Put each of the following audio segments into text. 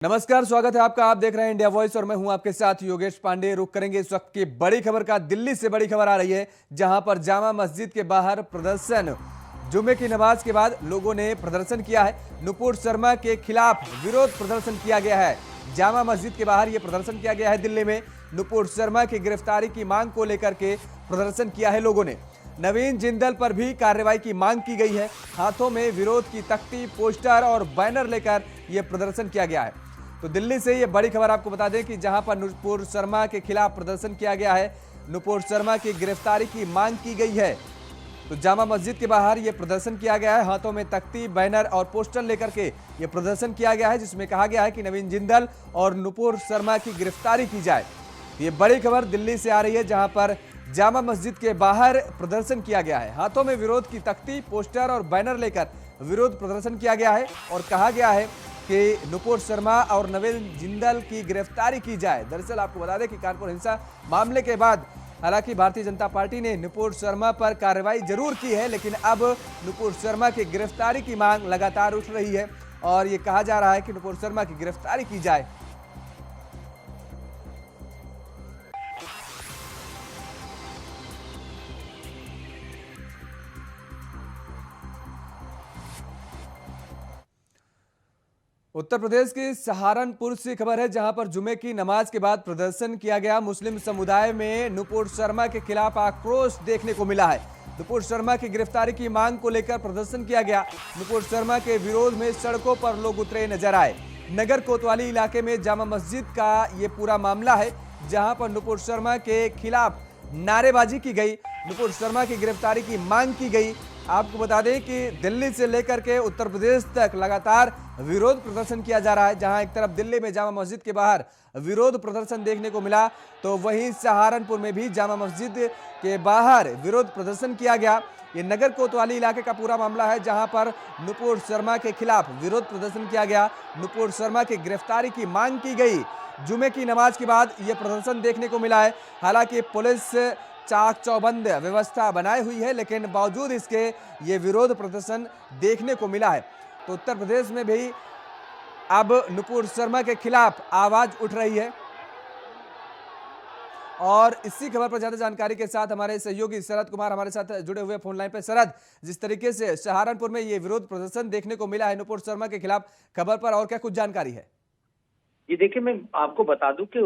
नमस्कार, स्वागत है आपका। आप देख रहे हैं इंडिया वॉइस और मैं हूं आपके साथ योगेश पांडे। रुक करेंगे इस वक्त की बड़ी खबर का। दिल्ली से बड़ी खबर आ रही है, जहां पर जामा मस्जिद के बाहर प्रदर्शन। जुमे की नमाज के बाद लोगों ने प्रदर्शन किया है। नुपुर शर्मा के खिलाफ विरोध प्रदर्शन किया गया है। जामा मस्जिद के बाहर यह प्रदर्शन किया गया है दिल्ली में। नुपुर शर्मा की गिरफ्तारी की मांग को लेकर के प्रदर्शन किया है लोगों ने। नवीन जिंदल पर भी कार्रवाई की मांग की गई है। हाथों में विरोध की तख्ती, पोस्टर और बैनर लेकर यह प्रदर्शन किया गया है। तो दिल्ली से ये बड़ी खबर आपको बता दें कि जहां पर नुपुर शर्मा के खिलाफ प्रदर्शन किया गया है, नुपुर शर्मा की गिरफ्तारी की मांग की गई है। तो जामा मस्जिद के बाहर ये प्रदर्शन किया गया है। हाथों में तख्ती, बैनर और पोस्टर लेकर के ये प्रदर्शन किया गया है, जिसमें कहा गया है कि नवीन जिंदल और नुपुर शर्मा की गिरफ्तारी की जाए। ये बड़ी खबर दिल्ली से आ रही है, जहां पर जामा मस्जिद के बाहर प्रदर्शन किया गया है। हाथों में विरोध की तख्ती, पोस्टर और बैनर लेकर विरोध प्रदर्शन किया गया है और कहा गया है कि नुपुर शर्मा और नवीन जिंदल की गिरफ्तारी की जाए। दरअसल आपको बता दें कि कानपुर हिंसा मामले के बाद हालांकि भारतीय जनता पार्टी ने नुपुर शर्मा पर कार्रवाई जरूर की है, लेकिन अब नुपुर शर्मा की गिरफ्तारी की मांग लगातार उठ रही है और ये कहा जा रहा है कि नुपुर शर्मा की गिरफ्तारी की जाए। उत्तर प्रदेश के सहारनपुर से खबर है, जहां पर जुमे की नमाज के बाद प्रदर्शन किया गया। मुस्लिम समुदाय में नुपुर शर्मा के खिलाफ आक्रोश देखने को मिला है। नुपुर शर्मा की गिरफ्तारी की मांग को लेकर प्रदर्शन किया गया। नुपुर शर्मा के विरोध में सड़कों पर लोग उतरे नजर आए। नगर कोतवाली इलाके में जामा मस्जिद का ये पूरा मामला है, जहां पर नुपुर शर्मा के खिलाफ नारेबाजी की गई, नुपुर शर्मा की गिरफ्तारी की मांग की गई। आपको बता दें कि दिल्ली से लेकर के उत्तर प्रदेश तक लगातार विरोध प्रदर्शन किया जा रहा है। जहां एक तरफ दिल्ली में जामा मस्जिद के बाहर विरोध प्रदर्शन देखने को मिला, तो वहीं सहारनपुर में भी जामा मस्जिद के बाहर विरोध प्रदर्शन किया गया। ये नगर कोतवाली इलाके का पूरा मामला है, जहां पर नुपुर शर्मा के खिलाफ विरोध प्रदर्शन किया गया। नुपुर शर्मा की गिरफ्तारी की मांग की गई। जुमे की नमाज के बाद यह प्रदर्शन देखने को मिला है। हालांकि पुलिस चाक चौबंद व्यवस्था बनाई हुई है, लेकिन बावजूद इसके ये विरोध प्रदर्शन देखने को मिला है। तो उत्तर प्रदेश में भी अब नुपुर शर्मा के खिलाफ आवाज उठ रही है। और इसी खबर पर ज्यादा जानकारी के साथ हमारे सहयोगी शरद कुमार हमारे साथ जुड़े हुए फोन लाइन पर। शरद, जिस तरीके से सहारनपुर में ये विरोध प्रदर्शन देखने को मिला है नुपुर शर्मा के खिलाफ, खबर पर और क्या कुछ जानकारी है? ये देखिए, मैं आपको बता दूं कि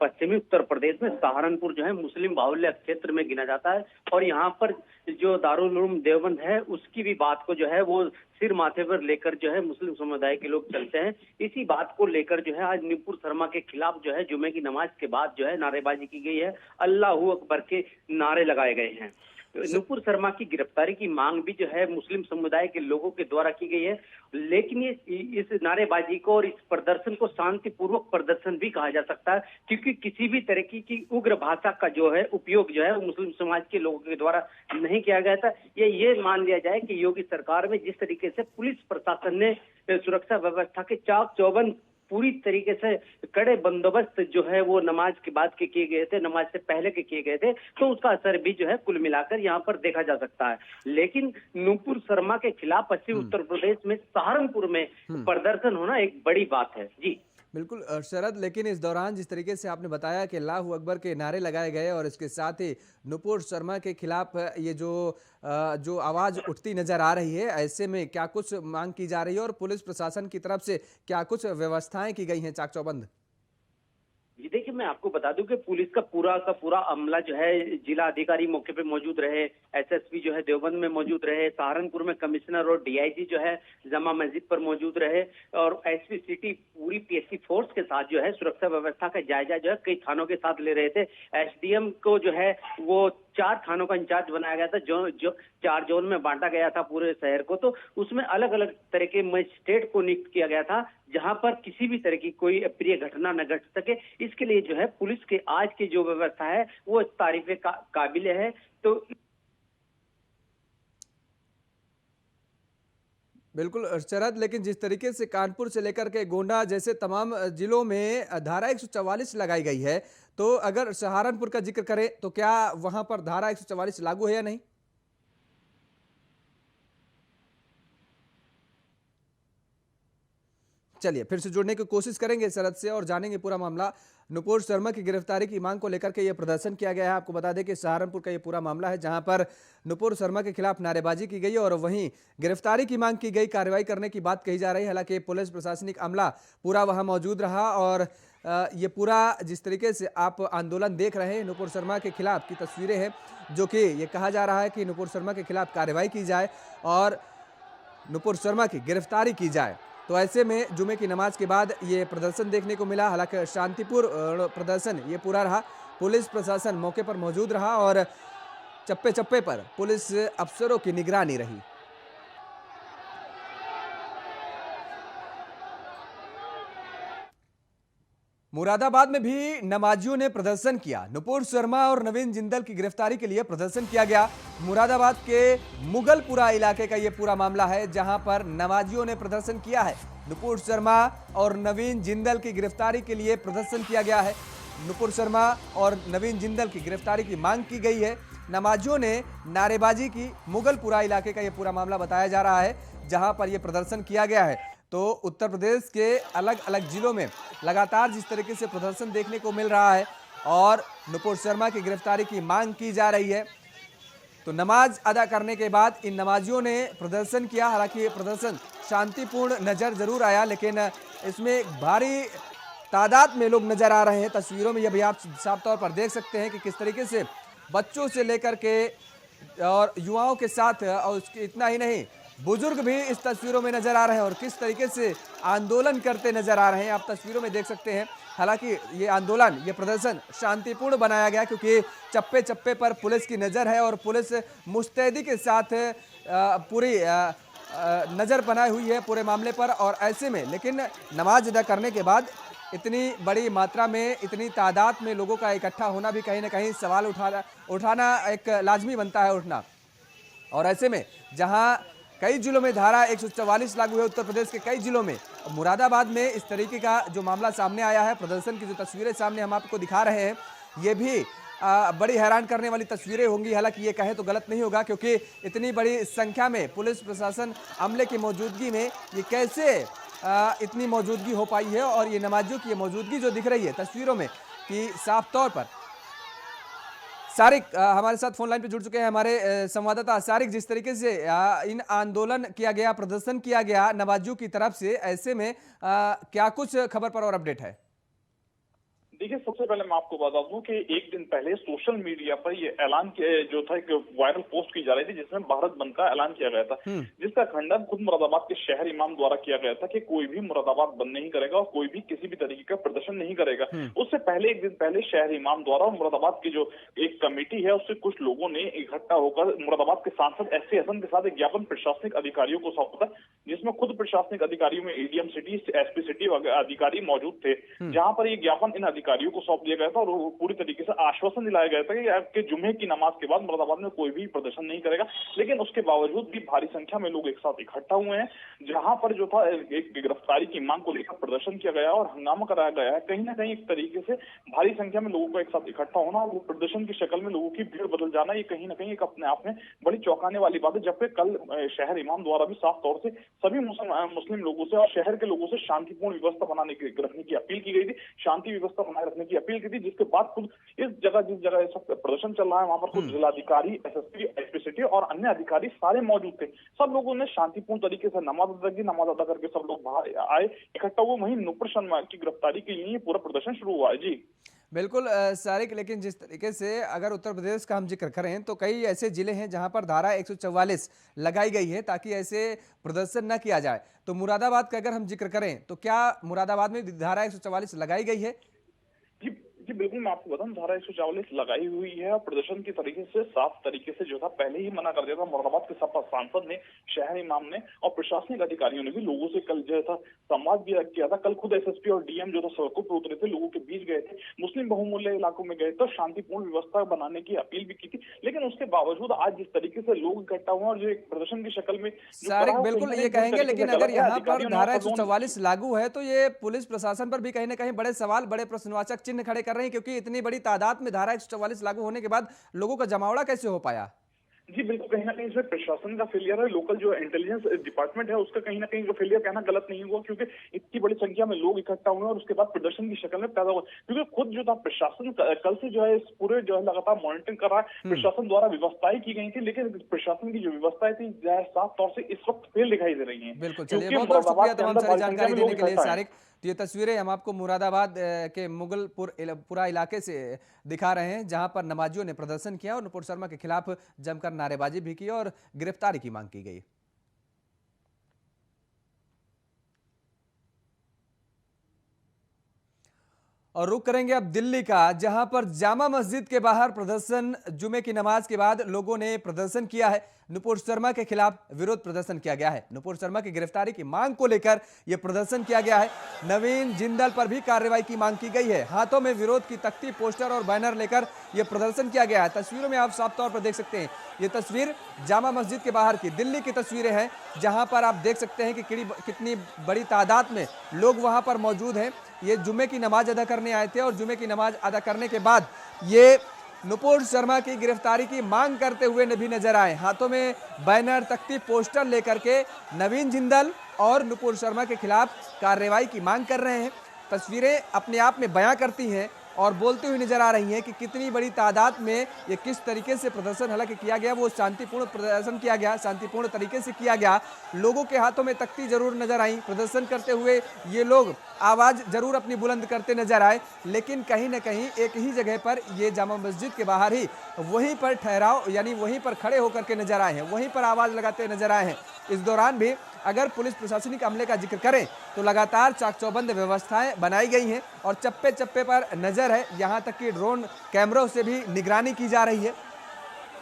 पश्चिमी उत्तर प्रदेश में सहारनपुर जो है मुस्लिम बाहुल्य क्षेत्र में गिना जाता है और यहाँ पर जो दारुल उलूम देवबंद है उसकी भी बात को जो है वो सिर माथे पर लेकर जो है मुस्लिम समुदाय के लोग चलते हैं। इसी बात को लेकर जो है आज नुपुर शर्मा के खिलाफ जो है जुमे की नमाज के बाद जो है नारेबाजी की गई है, अल्लाहू अकबर के नारे लगाए गए हैं। नुपुर शर्मा की गिरफ्तारी की मांग भी जो है मुस्लिम समुदाय के लोगों के द्वारा की गई है, लेकिन ये इस नारेबाजी को और इस प्रदर्शन को शांतिपूर्वक प्रदर्शन भी कहा जा सकता है, क्योंकि किसी भी तरीके की उग्र भाषा का जो है उपयोग जो है मुस्लिम समाज के लोगों के द्वारा नहीं किया गया था। ये मान लिया जाए कि योगी सरकार में जिस तरीके से पुलिस प्रशासन ने सुरक्षा व्यवस्था के चाक चौबंद पूरी तरीके से कड़े बंदोबस्त जो है वो नमाज के बाद के किए गए थे, नमाज से पहले के किए गए थे, तो उसका असर भी जो है कुल मिलाकर यहाँ पर देखा जा सकता है। लेकिन नुपुर शर्मा के खिलाफ पश्चिमी उत्तर प्रदेश में सहारनपुर में प्रदर्शन होना एक बड़ी बात है। जी बिल्कुल शरद, लेकिन इस दौरान जिस तरीके से आपने बताया कि अल्लाहू अकबर के नारे लगाए गए और इसके साथ ही नुपुर शर्मा के खिलाफ ये जो आवाज़ उठती नजर आ रही है, ऐसे में क्या कुछ मांग की जा रही है और पुलिस प्रशासन की तरफ से क्या कुछ व्यवस्थाएं की गई हैं चाक चौबंद? जी देखिए, मैं आपको बता दूं कि पुलिस का पूरा अमला जो है, जिला अधिकारी मौके पे मौजूद रहे, एसएसपी जो है देवबंद में मौजूद रहे, सहारनपुर में कमिश्नर और डीआईजी जो है जामा मस्जिद पर मौजूद रहे और एसपी सिटी पूरी पीएससी फोर्स के साथ जो है सुरक्षा व्यवस्था का जायजा जो है कई थानों के साथ ले रहे थे। एसडीएम को जो है वो 4 थानों का इंचार्ज बनाया गया था, जो 4 जोन में बांटा गया था पूरे शहर को। तो उसमें अलग अलग तरह के मजिस्ट्रेट को नियुक्त किया गया था, जहां पर किसी भी तरह की कोई अप्रिय घटना न घट सके। इसके लिए जो है पुलिस के आज की जो व्यवस्था है वो तारीफ काबिल है। तो बिल्कुल शरद, लेकिन जिस तरीके से कानपुर से लेकर के गोंडा जैसे तमाम जिलों में धारा 144 लगाई गई है, तो अगर सहारनपुर का जिक्र करें तो क्या वहां पर धारा 144 लागू है या नहीं? चलिए फिर से जुड़ने की कोशिश करेंगे सरहद से और जानेंगे पूरा मामला। नुपुर शर्मा की गिरफ्तारी की मांग को लेकर के ये प्रदर्शन किया गया है। आपको बता दें कि सहारनपुर का ये पूरा मामला है, जहां पर नुपुर शर्मा के खिलाफ नारेबाजी की गई और वहीं गिरफ्तारी की मांग की गई, कार्रवाई करने की बात कही जा रही है। हालांकि पुलिस प्रशासनिक अमला पूरा वहां मौजूद रहा और ये पूरा जिस तरीके से आप आंदोलन देख रहे हैं नुपुर शर्मा के खिलाफ की तस्वीरें हैं, जो कि ये कहा जा रहा है कि नुपुर शर्मा के खिलाफ कार्रवाई की जाए और नुपुर शर्मा की गिरफ्तारी की जाए। तो ऐसे में जुमे की नमाज के बाद ये प्रदर्शन देखने को मिला। हालांकि शांतिपूर्ण प्रदर्शन ये पूरा रहा। पुलिस प्रशासन मौके पर मौजूद रहा और चप्पे चप्पे पर पुलिस अफसरों की निगरानी रही। मुरादाबाद में भी नमाजियों ने प्रदर्शन किया। नुपुर शर्मा और नवीन जिंदल की गिरफ्तारी के लिए प्रदर्शन किया गया। मुरादाबाद के मुगलपुरा इलाके का यह पूरा मामला है, जहां पर नमाजियों ने प्रदर्शन किया है। नुपुर शर्मा और नवीन जिंदल की गिरफ्तारी के लिए प्रदर्शन किया गया है। नुपुर शर्मा और नवीन जिंदल की गिरफ्तारी की मांग की गई है। नमाजियों ने नारेबाजी की। मुगलपुरा इलाके का यह पूरा मामला बताया जा रहा है, जहां पर यह प्रदर्शन किया गया है। तो उत्तर प्रदेश के अलग अलग जिलों में लगातार जिस तरीके से प्रदर्शन देखने को मिल रहा है और नुपुर शर्मा की गिरफ्तारी की मांग की जा रही है, तो नमाज अदा करने के बाद इन नमाजियों ने प्रदर्शन किया। हालांकि ये प्रदर्शन शांतिपूर्ण नजर जरूर आया, लेकिन इसमें भारी तादाद में लोग नजर आ रहे हैं। तस्वीरों में यह भी आप साफ तौर पर देख सकते हैं कि किस तरीके से बच्चों से लेकर के और युवाओं के साथ, और उसके इतना ही नहीं, बुजुर्ग भी इस तस्वीरों में नजर आ रहे हैं और किस तरीके से आंदोलन करते नजर आ रहे हैं, आप तस्वीरों में देख सकते हैं। हालांकि ये आंदोलन, ये प्रदर्शन शांतिपूर्ण बनाया गया, क्योंकि चप्पे चप्पे पर पुलिस की नज़र है और पुलिस मुस्तैदी के साथ पूरी नज़र बनाई हुई है पूरे मामले पर। और ऐसे में लेकिन नमाज अदा करने के बाद इतनी बड़ी मात्रा में, इतनी तादाद में लोगों का इकट्ठा होना भी कहीं ना कहीं सवाल उठाना एक लाजमी बनता है, उठना। और ऐसे में जहां कई जिलों में धारा 144 लागू है, उत्तर प्रदेश के कई जिलों में, मुरादाबाद में इस तरीके का जो मामला सामने आया है, प्रदर्शन की जो तस्वीरें सामने हम आपको दिखा रहे हैं, ये भी बड़ी हैरान करने वाली तस्वीरें होंगी। हालांकि ये कहें तो गलत नहीं होगा, क्योंकि इतनी बड़ी संख्या में पुलिस प्रशासन अमले की मौजूदगी में ये कैसे इतनी मौजूदगी हो पाई है। और ये नमाजियों की ये मौजूदगी जो दिख रही है तस्वीरों में, कि साफ तौर पर सारिक हमारे साथ फोन लाइन पे जुड़ चुके हैं, हमारे संवाददाता सारिक। जिस तरीके से इन आंदोलन किया गया, प्रदर्शन किया गया नमाजियों की तरफ से, ऐसे में क्या कुछ खबर पर और अपडेट है? देखिए, सबसे पहले मैं आपको बता दूं कि एक दिन पहले सोशल मीडिया पर ये ऐलान जो था, एक वायरल पोस्ट की जा रही थी, जिसमें भारत बंद का ऐलान किया गया था, जिसका खंडन खुद मुरादाबाद के शहर इमाम द्वारा किया गया था कि कोई भी मुरादाबाद बंद नहीं करेगा और कोई भी किसी भी तरीके का प्रदर्शन नहीं करेगा। उससे पहले एक दिन पहले शहर इमाम द्वारा मुरादाबाद की जो एक कमेटी है, उससे कुछ लोगों ने इकट्ठा होकर मुरादाबाद के सांसद एससी हसन के साथ एक ज्ञापन प्रशासनिक अधिकारियों को सौंपा था, जिसमें खुद प्रशासनिक अधिकारियों में एडीएम सिटी, एसपी सिटी अधिकारी मौजूद थे, जहां पर ये ज्ञापन इन अधिकारियों को सौंप दिया गया था और पूरी तरीके से आश्वासन दिलाया गया था कि आपके जुम्मे की नमाज के बाद मुरादाबाद में कोई भी प्रदर्शन नहीं करेगा। लेकिन उसके बावजूद भी भारी संख्या में लोग एक साथ इकट्ठा हुए हैं, जहां पर जो था एक गिरफ्तारी की मांग को लेकर प्रदर्शन किया गया और हंगामा कराया गया है। कहीं ना कहीं एक तरीके से भारी संख्या में लोगों को एक साथ इकट्ठा होना और वो प्रदर्शन की शक्ल में लोगों की भीड़ बदल जाना, ये कहीं ना कहीं एक अपने आप में बड़ी चौंकाने वाली बात है। जबकि कल शहर इमाम द्वारा भी साफ तौर से सभी मुस्लिम लोगों से और शहर के लोगों से शांतिपूर्ण व्यवस्था रखने की अपील की गई थी, शांति व्यवस्था बनाए रखने की अपील की थी, जिसके बाद खुद इस जगह जिस जगह सब प्रदर्शन चल रहा है, वहां पर खुद जिलाधिकारी, एसएसपी, एसपी सिटी और अन्य अधिकारी सारे मौजूद थे। सब लोगों ने शांतिपूर्ण तरीके से नमाज अदा की। नमाज अदा करके सब लोग बाहर आए, इकट्ठा हुए। वहीं नुपुर शर्मा की गिरफ्तारी के लिए पूरा प्रदर्शन शुरू हुआ है। जी बिल्कुल सारिक, लेकिन जिस तरीके से अगर उत्तर प्रदेश का हम जिक्र करें तो कई ऐसे जिले हैं जहां पर धारा 144 लगाई गई है ताकि ऐसे प्रदर्शन न किया जाए। तो मुरादाबाद का अगर हम जिक्र करें तो क्या मुरादाबाद में धारा 144 लगाई गई है? जी बिल्कुल, मैं आपको बताऊं, धारा 144 लगाई हुई है और प्रदर्शन की तरीके से साफ तरीके से जो था पहले ही मना कर दिया था मुरादाबाद के सपा सांसद ने, शहर इमाम ने और प्रशासनिक अधिकारियों ने भी लोगों से कल जो था संवाद भी किया था। कल खुद एसएसपी और डीएम जो था सड़कों पर उतरे थे, लोगों के बीच गए थे, मुस्लिम बहुमूल्य इलाकों में गए थे, शांतिपूर्ण व्यवस्था बनाने की अपील भी की थी। लेकिन उसके बावजूद आज जिस तरीके से लोग इकट्ठा हुए और जो एक प्रदर्शन की शक्ल में सारिक, बिल्कुल ये कहेंगे, लेकिन अगर यहाँ पर धारा 144 लागू है तो ये पुलिस प्रशासन पर भी कहीं ना कहीं बड़े सवाल, बड़े प्रश्नवाचक चिन्ह खड़े कर रहे हैं, क्योंकि इतनी बड़ी तादाद में धारा 144 लागू होने के बाद लोगों का जमावड़ा कैसे हो पाया? जी बिल्कुल, कहीं ना कहीं इसमें प्रशासन का फेलियर है, लोकल जो इंटेलिजेंस डिपार्टमेंट है उसका कहीं ना कहीं फेलियर कहना गलत नहीं हुआ, क्योंकि इतनी बड़ी संख्या में लोग इकट्ठा हुए और उसके बाद प्रदर्शन की शक्ल में पैदा हुआ। क्योंकि खुद जो था प्रशासन कल से जो है इस पूरे जो है लगातार मॉनिटरिंग कर रहा है। प्रशासन द्वारा व्यवस्थाएं की गई थी, लेकिन प्रशासन की जो व्यवस्थाएं थी साफ तौर से इस वक्त फेल दिखाई दे रही है, बिल्कुल, चलिए क्योंकि बहुत बहुत शुक्रिया मुरादाबाद के तमाम अंदर सारी बड़ी संख्या जानकारी में लोग देने के लिए इकट्ठा है। सारिक। तो ये तस्वीरें हम आपको मुरादाबाद के मुगलपुरा इलाके से दिखा रहे हैं, जहां पर नमाजियों ने प्रदर्शन किया और नुपुर शर्मा के खिलाफ जमकर नारेबाजी भी की और गिरफ्तारी की मांग की गई। और रुक करेंगे अब दिल्ली का, जहां पर जामा मस्जिद के बाहर प्रदर्शन, जुमे की नमाज के बाद लोगों ने प्रदर्शन किया है। नुपुर शर्मा के खिलाफ विरोध प्रदर्शन किया गया है। नुपुर शर्मा की गिरफ्तारी की मांग को लेकर यह प्रदर्शन किया गया है। नवीन जिंदल पर भी कार्रवाई की मांग की गई है। हाथों में विरोध की तख्ती, पोस्टर और बैनर लेकर यह प्रदर्शन किया गया है। तस्वीरों में आप साफ तौर पर देख सकते हैं, ये तस्वीर जामा मस्जिद के बाहर की दिल्ली की तस्वीरें हैं, जहां पर आप देख सकते हैं कि कितनी बड़ी तादाद में लोग वहां पर मौजूद हैं। ये जुमे की नमाज अदा करने आए थे और जुमे की नमाज अदा करने के बाद ये नुपुर शर्मा की गिरफ्तारी की मांग करते हुए भी नजर आए। हाथों में बैनर, तख्ती, पोस्टर लेकर के नवीन जिंदल और नुपुर शर्मा के खिलाफ कार्रवाई की मांग कर रहे हैं। तस्वीरें अपने आप में बयां करती हैं और बोलती हुई नजर आ रही हैं कि कितनी बड़ी तादाद में ये किस तरीके से प्रदर्शन हालांकि किया गया, वो शांतिपूर्ण प्रदर्शन किया गया, शांतिपूर्ण तरीके से किया गया। लोगों के हाथों में तख्ती जरूर नजर आई, प्रदर्शन करते हुए ये लोग आवाज जरूर अपनी बुलंद करते नजर आए, लेकिन कहीं ना कहीं एक ही जगह पर ये जामा मस्जिद के बाहर ही वहीं पर ठहराव यानी वहीं पर खड़े होकर के नजर आए हैं, वहीं पर आवाज लगाते नजर आए हैं। इस दौरान भी अगर पुलिस प्रशासनिक अमले का जिक्र करें तो लगातार चाक चौबंद व्यवस्थाएं बनाई गई हैं और चप्पे चप्पे पर नजर है, यहां तक कि ड्रोन कैमरों से भी निगरानी की जा रही है।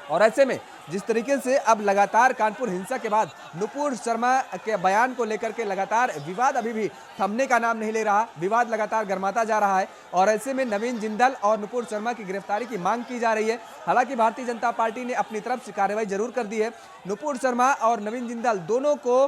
और ऐसे में जिस तरीके से अब लगातार कानपुर हिंसा के बाद नुपुर शर्मा के बयान को लेकर के लगातार विवाद अभी भी थमने का नाम नहीं ले रहा, विवाद लगातार गर्माता जा रहा है और ऐसे में नवीन जिंदल और नुपुर शर्मा की गिरफ्तारी की मांग की जा रही है। हालांकि भारतीय जनता पार्टी ने अपनी तरफ से कार्रवाई जरूर कर दी है। नुपुर शर्मा और नवीन जिंदल दोनों को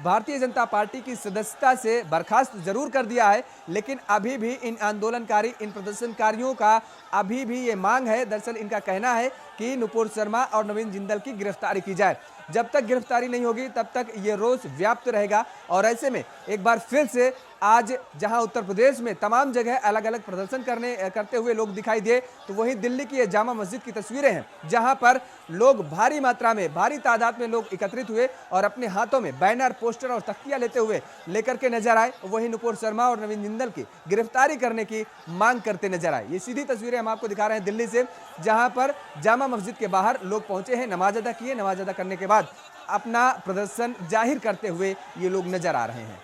भारतीय जनता पार्टी की सदस्यता से बर्खास्त जरूर कर दिया है, लेकिन अभी भी इन आंदोलनकारी, इन प्रदर्शनकारियों का अभी भी ये मांग है, दरअसल इनका कहना है कि नुपुर शर्मा और नवीन जिंदल की गिरफ्तारी की जाए। जब तक गिरफ्तारी नहीं होगी तब तक ये रोष व्याप्त रहेगा। और ऐसे में एक बार फिर से आज जहां उत्तर प्रदेश में तमाम जगह अलग अलग प्रदर्शन करते हुए लोग दिखाई दिए, तो वहीं दिल्ली की ये जामा मस्जिद की तस्वीरें हैं, जहां पर लोग भारी मात्रा में, भारी तादाद में लोग एकत्रित हुए और अपने हाथों में बैनर, पोस्टर और तख्तियां लेते हुए लेकर के नजर आए। वहीं नुपुर शर्मा और नवीन जिंदल की गिरफ्तारी करने की मांग करते नजर आए। ये सीधी तस्वीरें हम आपको दिखा रहे हैं दिल्ली से, जहां पर जामा मस्जिद के बाहर लोग पहुंचे हैं, नमाज अदा किए, नमाज अदा करने के बाद अपना प्रदर्शन जाहिर करते हुए ये लोग नजर आ रहे हैं।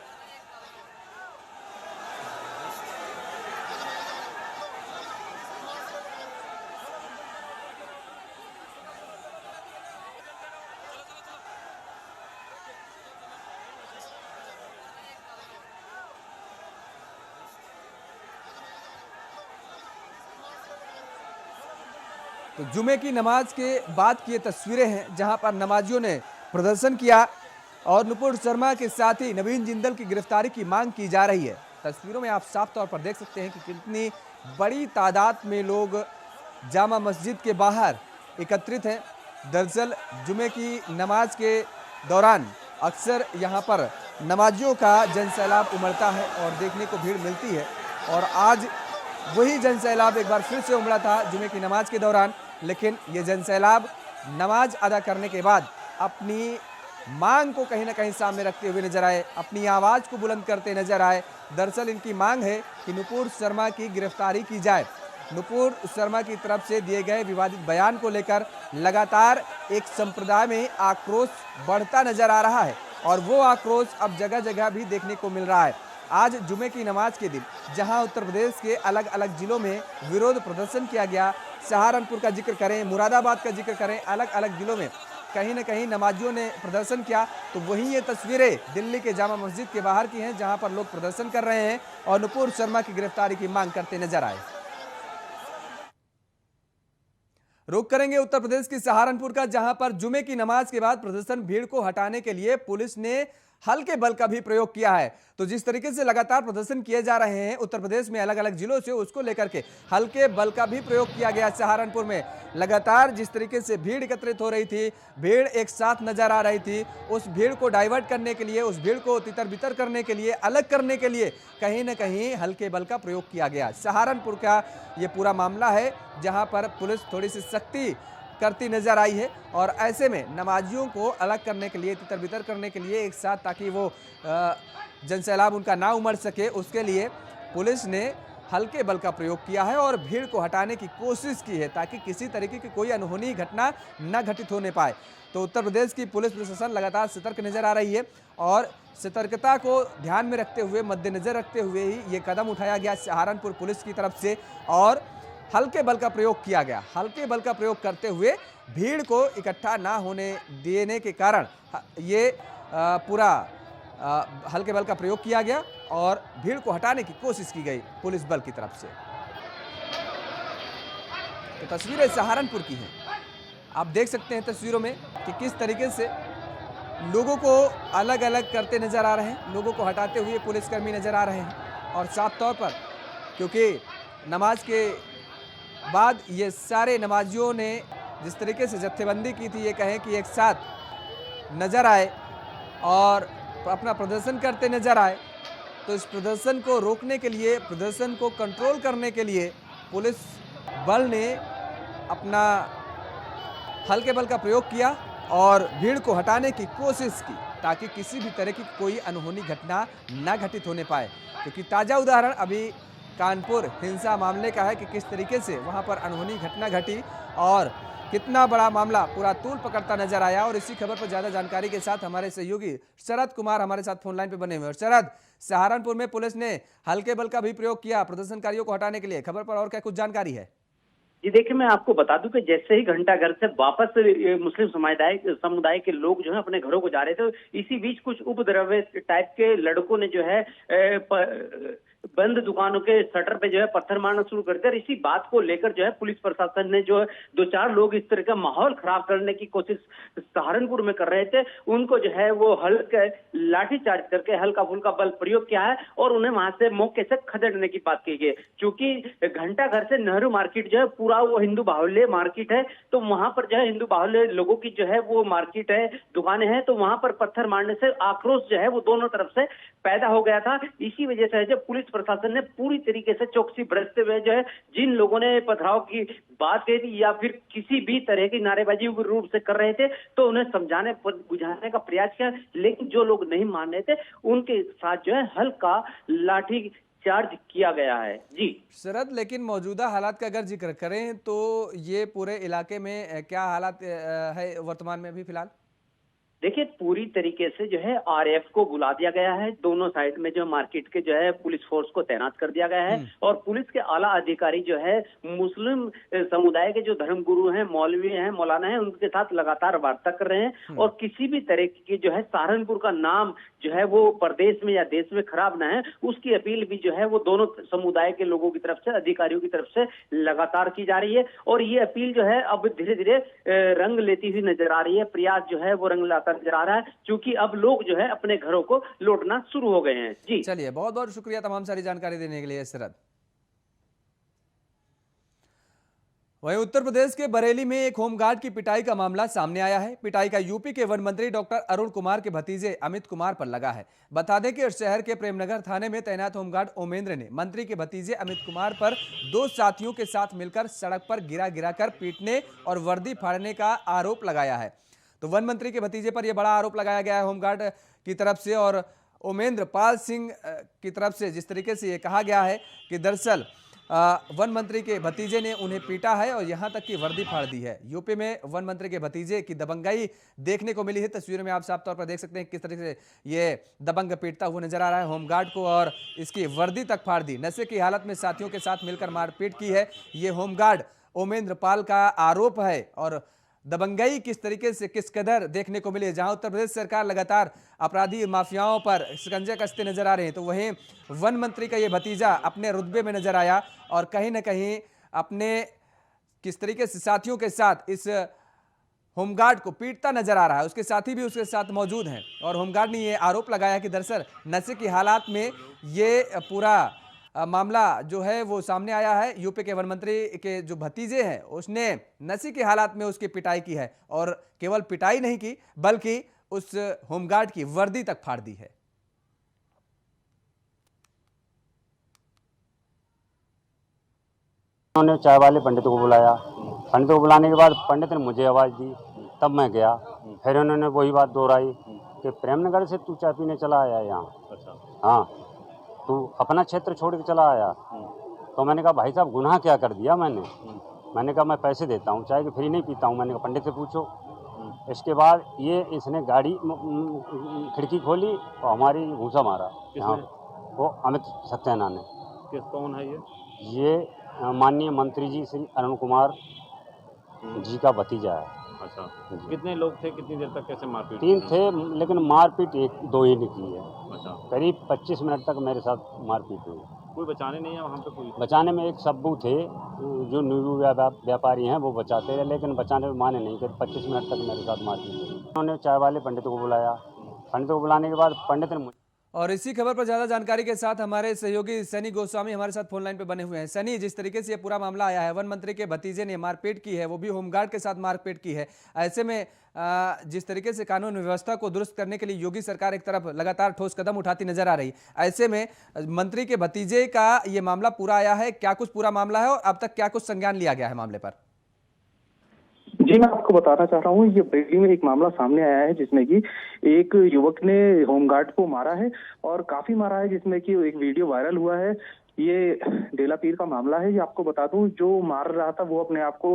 तो जुमे की नमाज के बाद की ये तस्वीरें हैं, जहां पर नमाजियों ने प्रदर्शन किया और नुपुर शर्मा के साथ ही नवीन जिंदल की गिरफ्तारी की मांग की जा रही है। तस्वीरों में आप साफ तौर पर देख सकते हैं कि कितनी बड़ी तादाद में लोग जामा मस्जिद के बाहर एकत्रित हैं। दरअसल जुमे की नमाज के दौरान अक्सर यहाँ पर नमाजियों का जनसैलाब उमड़ता है और देखने को भीड़ मिलती है, और आज वही जनसैलाब एक बार फिर से उमड़ा था जुमे की नमाज के दौरान। लेकिन ये जनसैलाब नमाज अदा करने के बाद अपनी मांग को कहीं ना कहीं सामने रखते हुए नजर आए, अपनी आवाज़ को बुलंद करते नजर आए। दरअसल इनकी मांग है कि नुपुर शर्मा की गिरफ्तारी की जाए। नुपुर शर्मा की तरफ से दिए गए विवादित बयान को लेकर लगातार एक संप्रदाय में आक्रोश बढ़ता नजर आ रहा है और वो आक्रोश अब जगह जगह भी देखने को मिल रहा है। आज जुमे की नमाज के दिन जहां उत्तर प्रदेश के अलग अलग जिलों में विरोध प्रदर्शन किया गया, सहारनपुर का जिक्र करें, मुरादाबाद का जिक्र करें, अलग अलग जिलों में कहीं न कहीं नमाजियों ने प्रदर्शन किया, तो वहीं ये तस्वीरें दिल्ली के जामा मस्जिद के बाहर की हैं, जहां पर लोग प्रदर्शन कर रहे हैं और नुपुर शर्मा की गिरफ्तारी की मांग करते नजर आए। रुख करेंगे उत्तर प्रदेश की सहारनपुर का, जहां पर जुमे की नमाज के बाद प्रदर्शन भीड़ को हटाने के लिए पुलिस ने हल्के बल का भी प्रयोग किया है। तो जिस तरीके से लगातार प्रदर्शन किए जा रहे हैं उत्तर प्रदेश में अलग अलग जिलों से, उसको लेकर के हल्के बल का भी प्रयोग किया गया। सहारनपुर में लगातार जिस तरीके से भीड़ एकत्रित हो रही थी, भीड़ एक साथ नजर आ रही थी, उस भीड़ को डाइवर्ट करने के लिए, उस भीड़ को तितर बितर करने के लिए, अलग करने के लिए कहीं ना कहीं हल्के बल का प्रयोग किया गया। सहारनपुर का ये पूरा मामला है जहां पर पुलिस थोड़ी सी सख्ती करती नजर आई है और ऐसे में नमाजियों को अलग करने के लिए, तितर बितर करने के लिए एक साथ, ताकि वो जनसैलाब उनका ना उमड़ सके, उसके लिए पुलिस ने हल्के बल का प्रयोग किया है और भीड़ को हटाने की कोशिश की है ताकि किसी तरीके की कोई अनहोनी घटना न घटित होने पाए। तो उत्तर प्रदेश की पुलिस प्रशासन लगातार सतर्क नजर आ रही है और सतर्कता को ध्यान में रखते हुए, मद्देनजर रखते हुए ही ये कदम उठाया गया सहारनपुर पुलिस की तरफ से और हल्के बल का प्रयोग किया गया। हल्के बल का प्रयोग करते हुए भीड़ को इकट्ठा ना होने देने के कारण ये पूरा हल्के बल का प्रयोग किया गया और भीड़ को हटाने की कोशिश की गई पुलिस बल की तरफ से। तो तस्वीरें सहारनपुर की हैं, आप देख सकते हैं तस्वीरों में कि किस तरीके से लोगों को अलग अलग करते नजर आ रहे हैं, लोगों को हटाते हुए पुलिसकर्मी नजर आ रहे हैं। और साफ तौर पर क्योंकि नमाज के बाद ये सारे नमाजियों ने जिस तरीके से जत्थेबंदी की थी, ये कहें कि एक साथ नजर आए और अपना प्रदर्शन करते नजर आए, तो इस प्रदर्शन को रोकने के लिए, प्रदर्शन को कंट्रोल करने के लिए पुलिस बल ने अपना हल्के बल का प्रयोग किया और भीड़ को हटाने की कोशिश की ताकि किसी भी तरह की कोई अनहोनी घटना न घटित होने पाए। क्योंकि ताज़ा उदाहरण अभी कानपुर हिंसा मामले का है कि किस तरीके से वहां पर अनहोनी घटना घटी और कितना बड़ा मामला पूरा तूल पकड़ता नजर आया। और इसी खबर पर ज्यादा जानकारी के साथ हमारे सहयोगी शरद कुमार हमारे साथ फोन लाइन पे बने हुए हैं। और शरद, सहारनपुर में पुलिस ने हल्के बल का भी प्रयोग किया प्रदर्शनकारियों को हटाने के लिए, खबर पर और क्या कुछ जानकारी है? जी देखिए, मैं आपको बता दूं कि जैसे ही घंटाघर से वापस मुस्लिम समुदाय के लोग जो है अपने घरों को जा रहे थे, इसी बीच कुछ उपद्रवी टाइप के लड़कों ने जो है बंद दुकानों के शटर पे जो है पत्थर मारना शुरू कर दिया। और इसी बात को लेकर जो है पुलिस प्रशासन ने जो है 2-4 लोग इस तरह का माहौल खराब करने की कोशिश सहारनपुर में कर रहे थे, उनको जो है वो हल्के लाठीचार्ज करके हल्का फुल्का बल प्रयोग किया है और उन्हें वहां से मौके से खदेड़ने की बात की गई। क्योंकि घंटाघर से नेहरू मार्केट जो है पूरा वो हिंदू बाहुल्य मार्केट है, तो वहां पर जो है हिंदू बाहुल्य लोगों की जो है वो मार्केट है, दुकानें हैं, तो वहां पर पत्थर मारने से आक्रोश जो है वो दोनों तरफ से पैदा हो गया था। इसी वजह से जब पुलिस प्रशासन ने पूरी तरीके से चौकसी बरतते हुए जो है जिन लोगों ने पथराव की बात कही थी या फिर किसी भी तरह की नारेबाजी रूप से कर रहे थे, तो उन्हें समझाने बुझाने का प्रयास किया। लेकिन जो लोग नहीं मान रहे थे उनके साथ जो है हल्का लाठी चार्ज किया गया है। जी शरद, लेकिन मौजूदा हालात का अगर जिक्र करें तो ये पूरे इलाके में क्या हालात है वर्तमान में अभी फिलहाल? देखिए, पूरी तरीके से जो है आरएफ को बुला दिया गया है, दोनों साइड में जो मार्केट के जो है पुलिस फोर्स को तैनात कर दिया गया है और पुलिस के आला अधिकारी जो है मुस्लिम समुदाय के जो धर्मगुरु हैं, मौलवी हैं, मौलाना हैं, उनके साथ लगातार वार्ता कर रहे हैं और किसी भी तरह की जो है सहारनपुर का नाम जो है वो प्रदेश में या देश में खराब ना है, उसकी अपील भी जो है वो दोनों समुदाय के लोगों की तरफ से, अधिकारियों की तरफ से लगातार की जा रही है। और ये अपील जो है अब धीरे धीरे रंग लेती हुई नजर आ रही है, प्रयास जो है वो रंग लाता नजर आ रहा है, क्योंकि अब लोग जो है अपने घरों को लौटना शुरू हो गए हैं। जी चलिए, बहुत बहुत शुक्रिया तमाम सारी जानकारी देने के लिए शरद। वहीं उत्तर प्रदेश के बरेली में एक होमगार्ड की पिटाई का मामला सामने आया है। पिटाई का यूपी के वन मंत्री डॉक्टर अरुण कुमार के भतीजे अमित कुमार पर लगा है। बता दें कि शहर के प्रेमनगर थाने में तैनात होमगार्ड ओमेंद्र ने मंत्री के भतीजे अमित कुमार पर 2 साथियों के साथ मिलकर सड़क पर गिरा पीटने और वर्दी फाड़ने का आरोप लगाया है। तो वन मंत्री के भतीजे पर यह बड़ा आरोप लगाया गया है होमगार्ड की तरफ से और ओमेंद्र पाल सिंह की तरफ से, जिस तरीके से यह कहा गया है कि दरअसल वन मंत्री के भतीजे ने उन्हें पीटा है और यहां तक कि वर्दी फाड़ दी है। यूपी में वन मंत्री के भतीजे की दबंगाई देखने को मिली है। तस्वीर में आप साफ तौर पर देख सकते हैं किस तरीके से ये दबंग पीटता हुआ नजर आ रहा है होमगार्ड को और इसकी वर्दी तक फाड़ दी। नशे की हालत में साथियों के साथ मिलकर मारपीट की है, ये होमगार्ड ओमेंद्र पाल का आरोप है। और दबंगई किस तरीके से, किस कदर देखने को मिली, जहां उत्तर प्रदेश सरकार लगातार अपराधी माफियाओं पर शिकंजे कसते नजर आ रहे हैं, तो वहीं वन मंत्री का ये भतीजा अपने रुतबे में नजर आया और कहीं ना कहीं अपने किस तरीके से साथियों के साथ इस होमगार्ड को पीटता नजर आ रहा है। उसके साथी भी उसके साथ मौजूद हैं और होमगार्ड ने ये आरोप लगाया कि दरअसल नशे की हालात में ये पूरा मामला जो है वो सामने आया है। यूपी के वन मंत्री के जो भतीजे हैं उसने नशे की हालात में उसकी पिटाई की है और केवल पिटाई नहीं की बल्कि उस होमगार्ड की वर्दी तक फाड़ दी है। उन्होंने चाय वाले पंडित को बुलाया। पंडित को बुलाने के बाद पंडित ने मुझे आवाज़ दी, तब मैं गया। फिर उन्होंने वही बात दोहराई कि प्रेमनगर से तू चाय पीने चला आया यहाँ। अच्छा। हाँ, तू अपना क्षेत्र छोड़ के चला आया। तो मैंने कहा भाई साहब गुनाह क्या कर दिया मैंने कहा मैं पैसे देता हूँ, चाय की फ्री नहीं पीता हूँ। मैंने कहा पंडित से पूछो। इसके बाद इसने गाड़ी खिड़की खोली और हमारी घूसा मारा। यहाँ वो अमित सक्सेना ने। कौन है ये माननीय मंत्री जी श्री अरुण कुमार जी का भतीजा है। अच्छा, कितने लोग थे, कितनी देर तक कैसे मारपीट? 3 थे, लेकिन मारपीट 1-2 ही ने की है। अच्छा, करीब 25 मिनट तक मेरे साथ मारपीट हुई। कोई बचाने नहीं है वहाँ पे? कोई बचाने में एक सब्बू थे जो नींबू व्यापारी हैं, वो बचाते रहे, लेकिन बचाने में माने नहीं। करीब 25 मिनट तक मेरे साथ मारपीट हुई। उन्होंने चाय वाले पंडित को बुलाया। पंडित को बुलाने के बाद पंडित ने और इसी खबर पर ज्यादा जानकारी के साथ हमारे सहयोगी सनी गोस्वामी हमारे साथ फोन लाइन पे बने हुए हैं। सनी, जिस तरीके से ये पूरा मामला आया है, वन मंत्री के भतीजे ने मारपीट की है, वो भी होमगार्ड के साथ मारपीट की है। ऐसे में जिस तरीके से कानून व्यवस्था को दुरुस्त करने के लिए योगी सरकार एक तरफ लगातार ठोस कदम उठाती नजर आ रही, ऐसे में मंत्री के भतीजे का ये मामला पूरा आया है, क्या कुछ पूरा मामला है और अब तक क्या कुछ संज्ञान लिया गया है मामले पर? जी, मैं आपको बताना चाह रहा हूँ, ये बरेली में एक मामला सामने आया है जिसमें कि एक युवक ने होमगार्ड को मारा है और काफी मारा है, जिसमें कि एक वीडियो वायरल हुआ है। ये डेला पीर का मामला है। ये आपको बता दूं, जो मार रहा था वो अपने आप को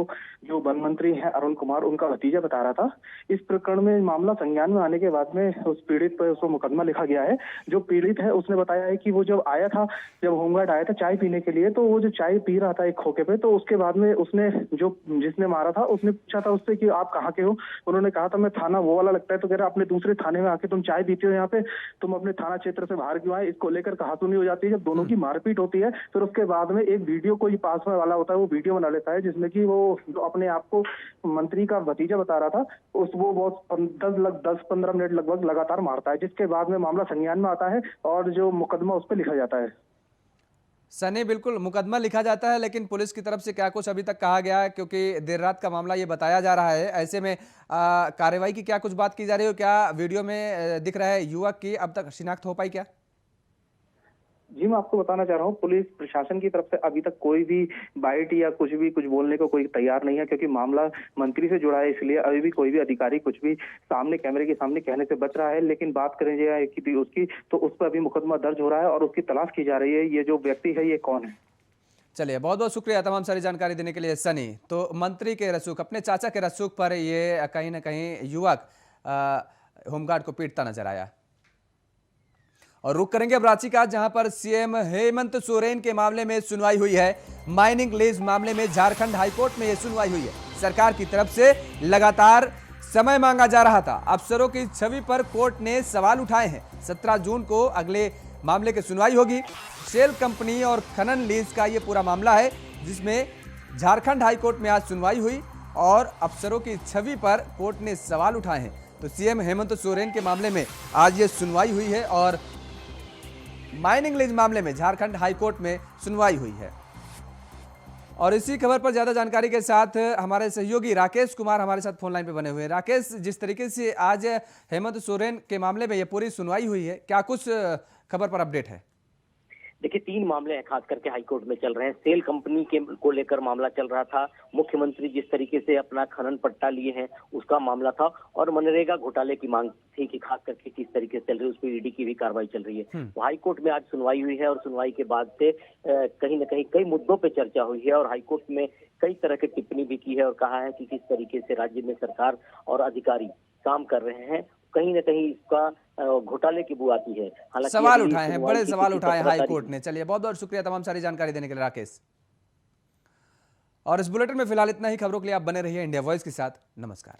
जो वन मंत्री हैं अरुण कुमार, उनका भतीजा बता रहा था। इस प्रकरण में मामला संज्ञान में आने के बाद में उस पीड़ित पर उसको मुकदमा लिखा गया है। जो पीड़ित है उसने बताया है कि वो जब आया था, जब होमगार्ड आया था चाय पीने के लिए, तो वो जो चाय पी रहा था एक खोखे पे, तो उसके बाद में उसने जो जिसने मारा था उसने पूछा था उससे कि आप कहाँ के हो। उन्होंने कहा था मैं थाना वो वाला लगता है, तो कह रहा अपने दूसरे थाने में आके तुम चाय पीते हो यहाँ पे, तुम अपने थाना क्षेत्र से बाहर क्यों आए। इसको लेकर कहासुनी हो जाती है। जब दोनों की मारपीट होती है फिर उसके बाद में एक वीडियो कोई पास में वाला होता है, वो वीडियो बना लेता है जिसमें कि वो जो अपने आप को मंत्री का भतीजा बता रहा था, वो बहुत 10-15 मिनट लगभग लगातार मारता है, जिसके बाद में मामला संज्ञान में आता है और जो मुकदमा उस पर लिखा जाता है। सनी, बिल्कुल मुकदमा लिखा जाता है, लेकिन पुलिस की तरफ से क्या कुछ अभी तक कहा गया है? क्योंकि देर रात का मामला ये बताया जा रहा है। ऐसे में कार्रवाई की क्या कुछ बात की जा रही है? क्या वीडियो में दिख रहा है युवक की अब तक शिनाख्त हो पाई क्या? जी, मैं आपको बताना चाह रहा हूँ, पुलिस प्रशासन की तरफ से अभी तक कोई भी बाइट या कुछ बोलने को कोई तैयार नहीं है, क्योंकि मामला मंत्री से जुड़ा है। इसलिए अभी भी कोई भी अधिकारी कुछ भी सामने कैमरे के सामने कहने से बच रहा है। लेकिन बात करें जाए उसकी, तो उस पर अभी मुकदमा दर्ज हो रहा है और उसकी तलाश की जा रही है, ये जो व्यक्ति है ये कौन है। चलिए, बहुत बहुत शुक्रिया तमाम सारी जानकारी देने के लिए सनी। तो मंत्री के रसूख, अपने चाचा के रसूख पर ये कहीं ना कहीं युवक होमगार्ड को पीटता नजर आया। और रुक करेंगे अब रांची का, जहां पर सीएम हेमंत सोरेन के मामले में सुनवाई हुई है। माइनिंग लीज मामले में झारखंड हाईकोर्ट में यह सुनवाई हुई है। सरकार की तरफ से लगातार समय मांगा जा रहा था। अफसरों की छवि पर कोर्ट ने सवाल उठाए हैं। 17 जून को अगले मामले की सुनवाई होगी। शेल कंपनी और खनन लीज का यह पूरा मामला है, जिसमें झारखंड हाईकोर्ट में आज सुनवाई हुई और अफसरों की छवि पर कोर्ट ने सवाल उठाए हैं। तो सीएम हेमंत सोरेन के मामले में आज ये सुनवाई हुई है और माइनिंग लीज मामले में झारखंड हाईकोर्ट में सुनवाई हुई है। और इसी खबर पर ज्यादा जानकारी के साथ हमारे सहयोगी राकेश कुमार हमारे साथ फोन लाइन पे बने हुए हैं। राकेश, जिस तरीके से आज हेमंत सोरेन के मामले में ये पूरी सुनवाई हुई है, क्या कुछ खबर पर अपडेट है? देखिए, 3 मामले हैं खास करके हाईकोर्ट में चल रहे हैं। सेल कंपनी के को लेकर मामला चल रहा था, मुख्यमंत्री जिस तरीके से अपना खनन पट्टा लिए हैं उसका मामला था, और मनरेगा घोटाले की मांग थी कि खास करके किस तरीके से चल रही है, उस पर ईडी की भी कार्रवाई चल रही है। तो हाईकोर्ट में आज सुनवाई हुई है और सुनवाई के बाद से कहीं न कहीं कई मुद्दों पर चर्चा हुई है और हाईकोर्ट में कई तरह की टिप्पणी भी की है और कहा है कि किस तरीके से राज्य में सरकार और अधिकारी काम कर रहे हैं। कहीं न कहीं इसका घोटाले की बू आती है। हालांकि सवाल उठाए हैं, बड़े सवाल उठाए हाईकोर्ट ने। चलिए, बहुत बहुत शुक्रिया तमाम सारी जानकारी देने के लिए राकेश। और इस बुलेटिन में फिलहाल इतना ही। खबरों के लिए आप बने रहिए इंडिया वॉइस के साथ। नमस्कार।